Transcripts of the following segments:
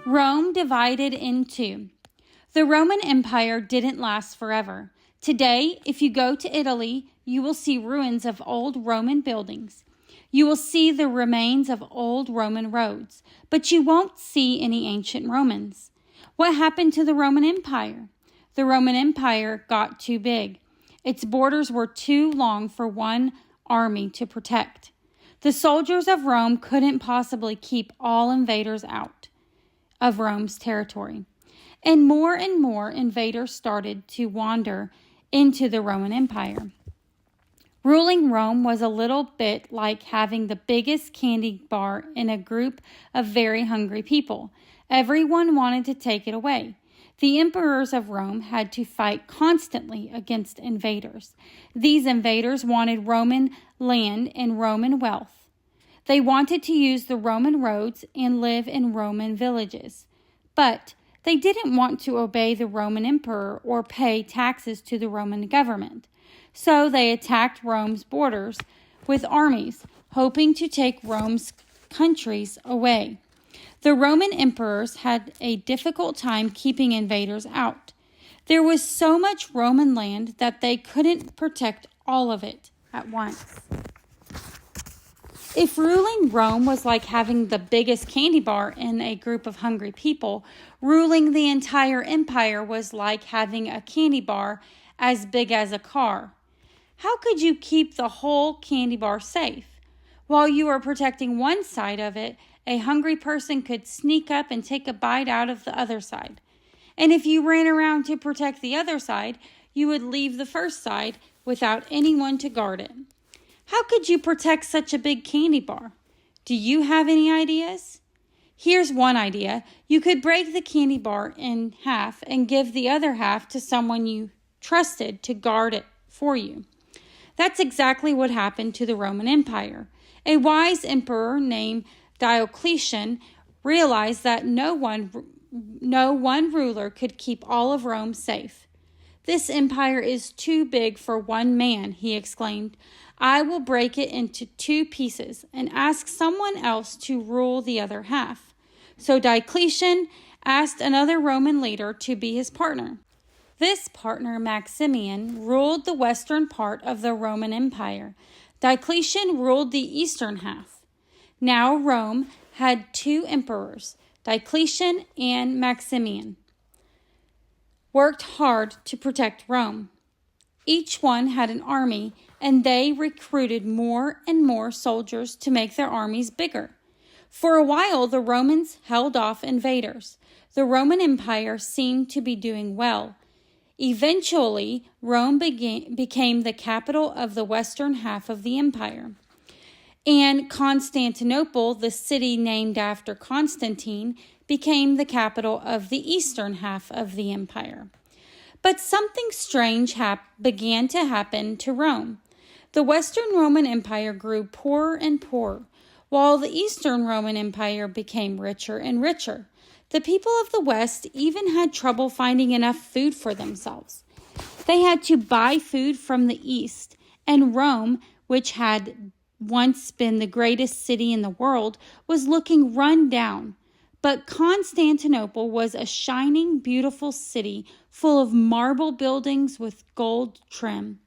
Rome divided in two. The Roman Empire didn't last forever. Today, if you go to Italy, you will see ruins of old Roman buildings. You will see the remains of old Roman roads, but you won't see any ancient Romans. What happened to the Roman Empire? The Roman Empire got too big. Its borders were too long for one army to protect. The soldiers of Rome couldn't possibly keep all invaders out of Rome's territory. And more invaders started to wander into the Roman Empire. Ruling Rome was a little bit like having the biggest candy bar in a group of very hungry people. Everyone wanted to take it away. The emperors of Rome had to fight constantly against invaders. These invaders wanted Roman land and Roman wealth. They wanted to use the Roman roads and live in Roman villages. But they didn't want to obey the Roman emperor or pay taxes to the Roman government. So they attacked Rome's borders with armies, hoping to take Rome's countries away. The Roman emperors had a difficult time keeping invaders out. There was so much Roman land that they couldn't protect all of it at once. If ruling Rome was like having the biggest candy bar in a group of hungry people, ruling the entire empire was like having a candy bar as big as a car. How could you keep the whole candy bar safe? While you were protecting one side of it, a hungry person could sneak up and take a bite out of the other side. And if you ran around to protect the other side, you would leave the first side without anyone to guard it. How could you protect such a big candy bar? Do you have any ideas? Here's one idea. You could break the candy bar in half and give the other half to someone you trusted to guard it for you. That's exactly what happened to the Roman Empire. A wise emperor named Diocletian realized that no one ruler could keep all of Rome safe. "This empire is too big for one man," he exclaimed. "I will break it into two pieces and ask someone else to rule the other half." So Diocletian asked another Roman leader to be his partner. This partner, Maximian, ruled the western part of the Roman Empire. Diocletian ruled the eastern half. Now Rome had two emperors, Diocletian and Maximian, worked hard to protect Rome. Each one had an army, and they recruited more and more soldiers to make their armies bigger. For a while, the Romans held off invaders. The Roman Empire seemed to be doing well. Eventually, Rome became the capital of the western half of the empire. And Constantinople, the city named after Constantine, became the capital of the eastern half of the empire. But something strange began to happen to Rome. The Western Roman Empire grew poorer and poorer, while the Eastern Roman Empire became richer and richer. The people of the West even had trouble finding enough food for themselves. They had to buy food from the East, and Rome, which had once been the greatest city in the world, was looking run down. But Constantinople was a shining, beautiful city full of marble buildings with gold trim.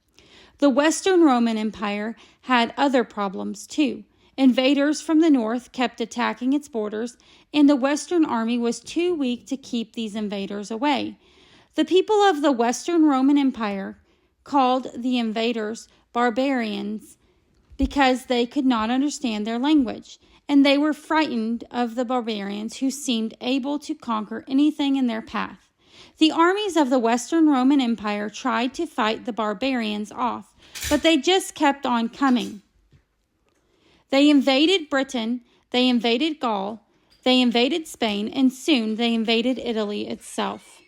The Western Roman Empire had other problems too. Invaders from the north kept attacking its borders, and the Western army was too weak to keep these invaders away. The people of the Western Roman Empire called the invaders barbarians because they could not understand their language, and they were frightened of the barbarians who seemed able to conquer anything in their path. The armies of the Western Roman Empire tried to fight the barbarians off, but they just kept on coming. They invaded Britain, they invaded Gaul, they invaded Spain, and soon they invaded Italy itself.